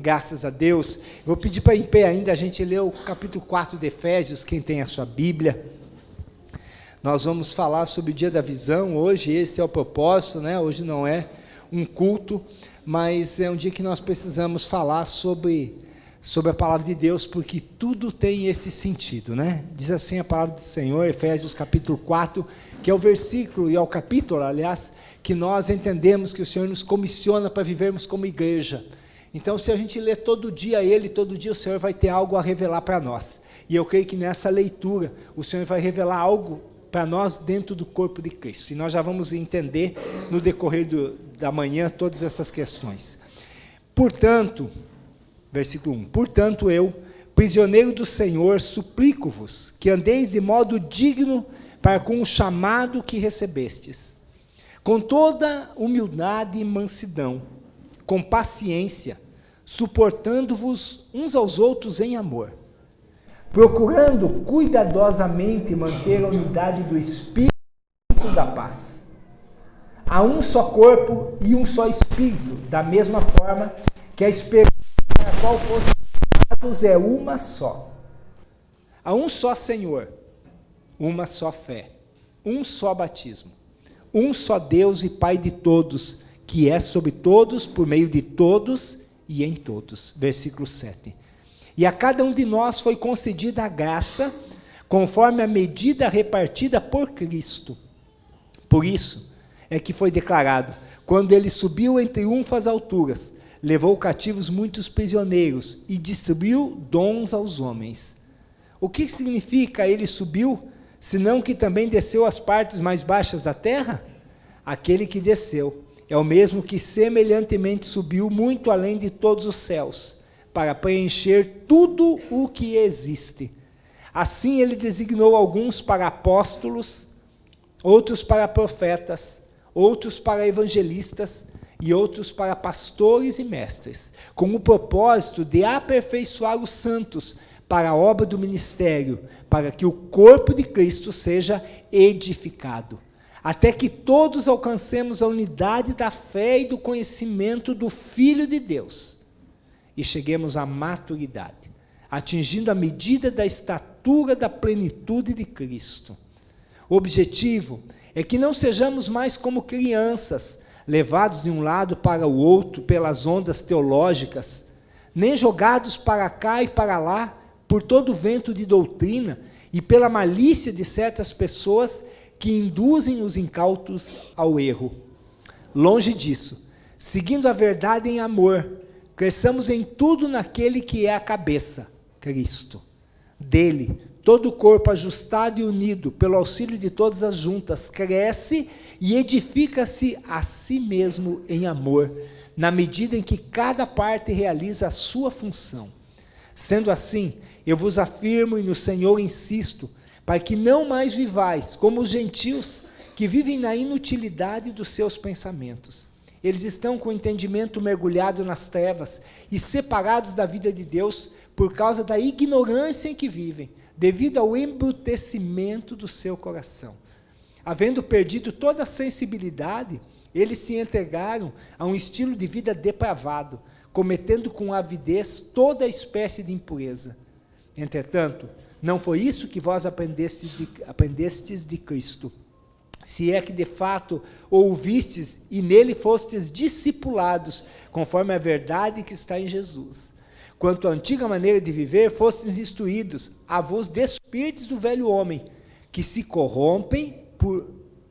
Graças a Deus. Eu vou pedir para em pé ainda a gente ler o capítulo 4 de Efésios, quem tem a sua Bíblia. Nós vamos falar sobre o dia da visão hoje, esse é o propósito, né? Hoje não é um culto, mas é um dia que nós precisamos falar sobre a palavra de Deus, porque tudo tem esse sentido, né? Diz assim a palavra do Senhor, Efésios capítulo 4, que é o versículo, e é o capítulo, aliás, que nós entendemos que o Senhor nos comissiona para vivermos como igreja. Então, se a gente ler todo dia ele, todo dia o Senhor vai ter algo a revelar para nós. E eu creio que nessa leitura, o Senhor vai revelar algo para nós dentro do corpo de Cristo. E nós já vamos entender no decorrer da manhã todas essas questões. Portanto, versículo 1, portanto eu, prisioneiro do Senhor, suplico-vos que andeis de modo digno para com o chamado que recebestes, com toda humildade e mansidão, com paciência, suportando-vos uns aos outros em amor, procurando cuidadosamente manter a unidade do Espírito da paz. Há um só corpo e um só Espírito, da mesma forma que a esperança para a qual foram chamados é uma só. Há um só Senhor, uma só fé, um só batismo, um só Deus e Pai de todos, que é sobre todos, por meio de todos e em todos. Versículo 7. E a cada um de nós foi concedida a graça, conforme a medida repartida por Cristo. Por isso é que foi declarado, quando ele subiu em triunfo às alturas, levou cativos muitos prisioneiros e distribuiu dons aos homens. O que significa ele subiu, senão que também desceu às partes mais baixas da terra? Aquele que desceu é o mesmo que semelhantemente subiu muito além de todos os céus, para preencher tudo o que existe. Assim ele designou alguns para apóstolos, outros para profetas, outros para evangelistas e outros para pastores e mestres, com o propósito de aperfeiçoar os santos para a obra do ministério, para que o corpo de Cristo seja edificado, até que todos alcancemos a unidade da fé e do conhecimento do Filho de Deus, e cheguemos à maturidade, atingindo a medida da estatura da plenitude de Cristo. O objetivo é que não sejamos mais como crianças, levados de um lado para o outro pelas ondas teológicas, nem jogados para cá e para lá por todo o vento de doutrina e pela malícia de certas pessoas que induzem os incautos ao erro. Longe disso, seguindo a verdade em amor, cresçamos em tudo naquele que é a cabeça, Cristo. Dele, todo o corpo ajustado e unido pelo auxílio de todas as juntas, cresce e edifica-se a si mesmo em amor, na medida em que cada parte realiza a sua função. Sendo assim, eu vos afirmo e no Senhor insisto, para que não mais vivais como os gentios, que vivem na inutilidade dos seus pensamentos. Eles estão com o entendimento mergulhado nas trevas e separados da vida de Deus por causa da ignorância em que vivem, devido ao embrutecimento do seu coração. Havendo perdido toda a sensibilidade, eles se entregaram a um estilo de vida depravado, cometendo com avidez toda a espécie de impureza. Entretanto, não foi isso que vós aprendestes de Cristo, se é que de fato ouvistes e nele fostes discipulados, conforme a verdade que está em Jesus. Quanto à antiga maneira de viver, fostes instruídos a vos despirdes do velho homem, que se corrompem por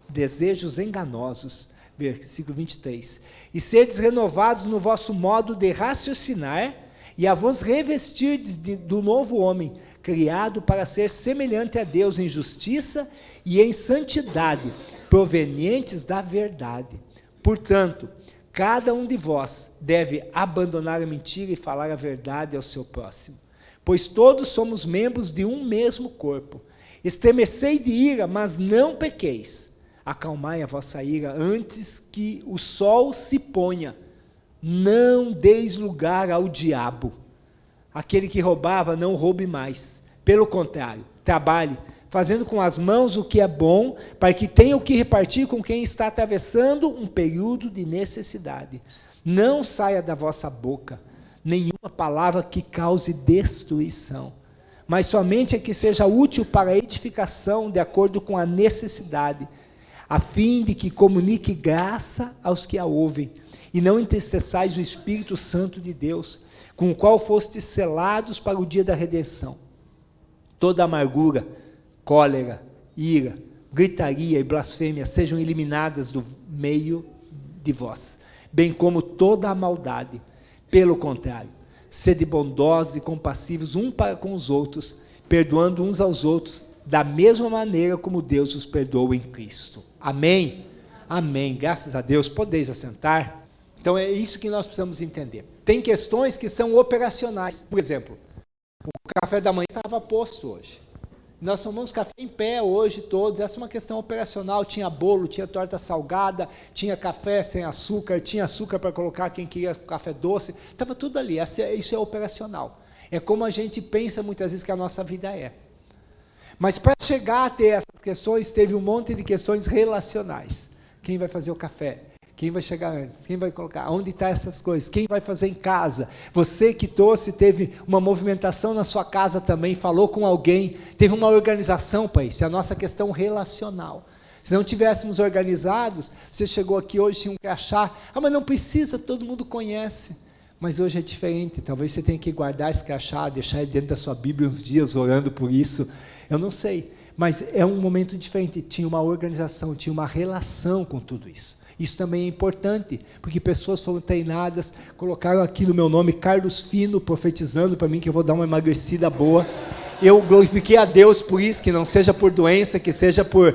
desejos enganosos. Versículo 23. E serdes renovados no vosso modo de raciocinar, e a vos revestirdes do novo homem, criado para ser semelhante a Deus em justiça e em santidade, provenientes da verdade. Portanto, cada um de vós deve abandonar a mentira e falar a verdade ao seu próximo, pois todos somos membros de um mesmo corpo. Estremecei de ira, mas não pequeis. Acalmai a vossa ira antes que o sol se ponha. Não deis lugar ao diabo. Aquele que roubava, não roube mais. Pelo contrário, trabalhe, fazendo com as mãos o que é bom, para que tenha o que repartir com quem está atravessando um período de necessidade. Não saia da vossa boca nenhuma palavra que cause destruição, mas somente a que seja útil para a edificação de acordo com a necessidade, a fim de que comunique graça aos que a ouvem, e não entristeçais o Espírito Santo de Deus, com o qual fostes selados para o dia da redenção. Toda amargura, cólera, ira, gritaria e blasfêmia sejam eliminadas do meio de vós, bem como toda a maldade. Pelo contrário, sede bondosos e compassivos uns para com os outros, perdoando uns aos outros, da mesma maneira como Deus os perdoou em Cristo. Amém? Amém. Graças a Deus. Podeis assentar? Então é isso que nós precisamos entender. Tem questões que são operacionais. Por exemplo, o café da manhã estava posto hoje. Nós tomamos café em pé hoje todos, essa é uma questão operacional, tinha bolo, tinha torta salgada, tinha café sem açúcar, tinha açúcar para colocar quem queria café doce, estava tudo ali, isso é operacional. É como a gente pensa muitas vezes que a nossa vida é. Mas para chegar a ter essas questões, teve um monte de questões relacionais. Quem vai fazer o café? Quem vai chegar antes? Quem vai colocar? Onde estão essas coisas? Quem vai fazer em casa? Você que trouxe, teve uma movimentação na sua casa também, falou com alguém, teve uma organização para isso, é a nossa questão relacional. Se não tivéssemos organizados, você chegou aqui hoje, tinha um crachá, mas não precisa, todo mundo conhece. Mas hoje é diferente, talvez você tenha que guardar esse crachá, deixar ele dentro da sua Bíblia uns dias orando por isso, eu não sei. Mas é um momento diferente, tinha uma organização, tinha uma relação com tudo isso. Isso também é importante, porque pessoas foram treinadas, colocaram aqui no meu nome, Carlos Fino, profetizando para mim que eu vou dar uma emagrecida boa. Eu glorifiquei a Deus por isso, que não seja por doença, que seja por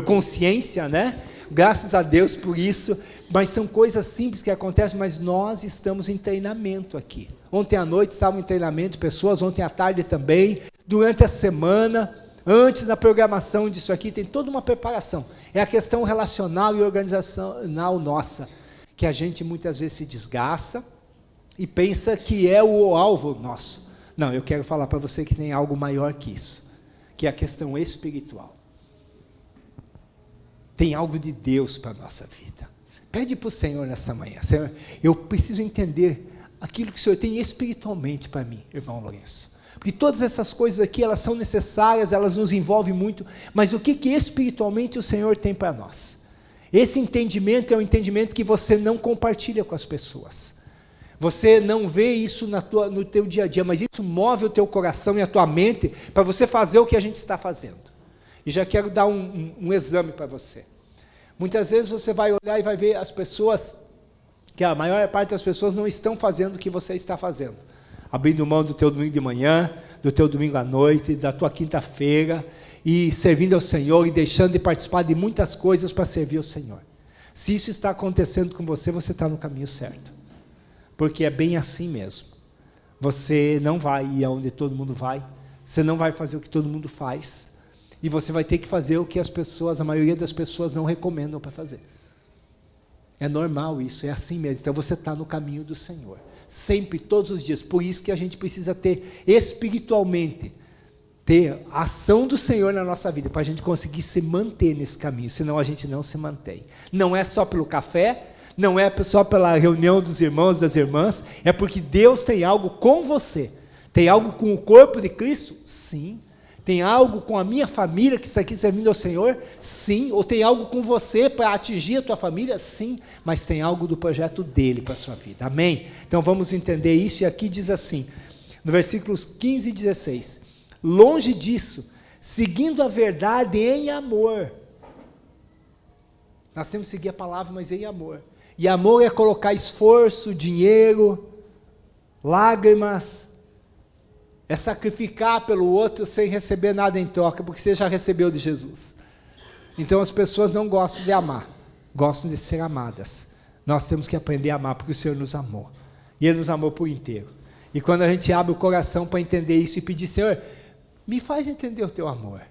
consciência, né? Graças a Deus por isso, mas são coisas simples que acontecem, mas nós estamos em treinamento aqui. Ontem à noite estavam em treinamento pessoas, ontem à tarde também, durante a semana. Antes da programação disso aqui, tem toda uma preparação. É a questão relacional e organizacional nossa, que a gente muitas vezes se desgasta e pensa que é o alvo nosso. Não, eu quero falar para você que tem algo maior que isso, que é a questão espiritual. Tem algo de Deus para a nossa vida. Pede para o Senhor nessa manhã. Senhor, eu preciso entender aquilo que o Senhor tem espiritualmente para mim, irmão Lourenço. Porque todas essas coisas aqui, elas são necessárias, elas nos envolvem muito, mas o que espiritualmente o Senhor tem para nós? Esse entendimento é um entendimento que você não compartilha com as pessoas. Você não vê isso no teu dia a dia, mas isso move o teu coração e a tua mente para você fazer o que a gente está fazendo. E já quero dar um exame para você. Muitas vezes você vai olhar e vai ver as pessoas, que a maior parte das pessoas não estão fazendo o que você está fazendo. Abrindo mão do teu domingo de manhã, do teu domingo à noite, da tua quinta-feira, e servindo ao Senhor, e deixando de participar de muitas coisas para servir ao Senhor. Se isso está acontecendo com você, você está no caminho certo. Porque é bem assim mesmo. Você não vai ir aonde todo mundo vai, você não vai fazer o que todo mundo faz, e você vai ter que fazer o que a maioria das pessoas não recomendam para fazer. É normal isso, é assim mesmo. Então você está no caminho do Senhor. Sempre, todos os dias. Por isso que a gente precisa ter espiritualmente, ter a ação do Senhor na nossa vida, para a gente conseguir se manter nesse caminho, senão a gente não se mantém. Não é só pelo café, não é só pela reunião dos irmãos e das irmãs, é porque Deus tem algo com você. Tem algo com o corpo de Cristo? Sim. Tem algo com a minha família que está aqui servindo ao Senhor? Sim. Ou tem algo com você para atingir a tua família? Sim. Mas tem algo do projeto dele para a sua vida. Amém? Então vamos entender isso, e aqui diz assim, no versículos 15 e 16, longe disso, seguindo a verdade em amor. Nós temos que seguir a palavra, mas em amor. E amor é colocar esforço, dinheiro, lágrimas, é sacrificar pelo outro sem receber nada em troca, porque você já recebeu de Jesus. Então as pessoas não gostam de amar, gostam de ser amadas. Nós temos que aprender a amar, porque o Senhor nos amou. E Ele nos amou por inteiro. E quando a gente abre o coração para entender isso e pedir, Senhor, me faz entender o teu amor,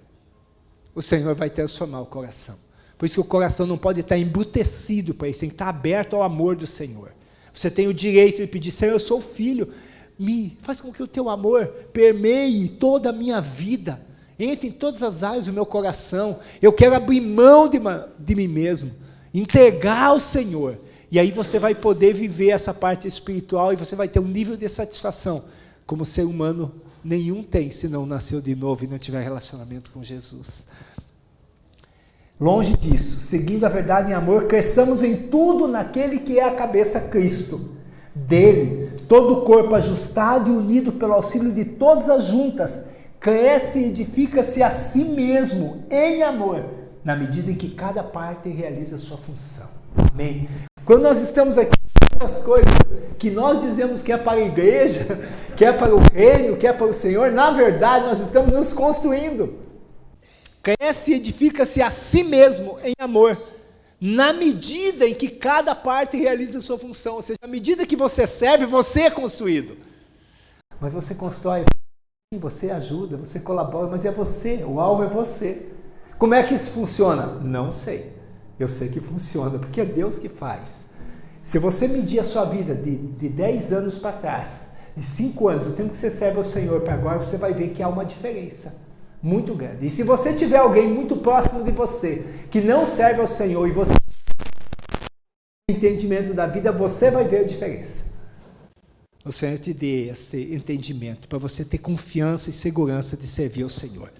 o Senhor vai transformar o coração. Por isso que o coração não pode estar embrutecido para isso, tem que estar aberto ao amor do Senhor. Você tem o direito de pedir, Senhor, eu sou filho, faz com que o teu amor permeie toda a minha vida, entre em todas as áreas do meu coração. Eu quero abrir mão de mim mesmo, entregar ao Senhor, E aí você vai poder viver essa parte espiritual e você vai ter um nível de satisfação, como ser humano nenhum tem, se não nasceu de novo e não tiver relacionamento com Jesus. Longe disso, seguindo a verdade em amor, cresçamos em tudo naquele que é a cabeça, Cristo. Dele, todo o corpo ajustado e unido pelo auxílio de todas as juntas, cresce e edifica-se a si mesmo em amor, na medida em que cada parte realiza a sua função. Amém? Quando nós estamos aqui, as coisas que nós dizemos que é para a igreja, que é para o reino, que é para o Senhor, na verdade nós estamos nos construindo. Cresce e edifica-se a si mesmo em amor, na medida em que cada parte realiza a sua função, ou seja, à medida que você serve, você é construído. Mas você constrói, você ajuda, você colabora, mas é você, o alvo é você. Como é que isso funciona? Não sei. Eu sei que funciona, porque é Deus que faz. Se você medir a sua vida de 10 anos para trás, de 5 anos, o tempo que você serve ao Senhor para agora, você vai ver que há uma diferença muito grande. E se você tiver alguém muito próximo de você, que não serve ao Senhor, e você tem entendimento da vida, você vai ver a diferença. O Senhor te dê esse entendimento, para você ter confiança e segurança de servir ao Senhor.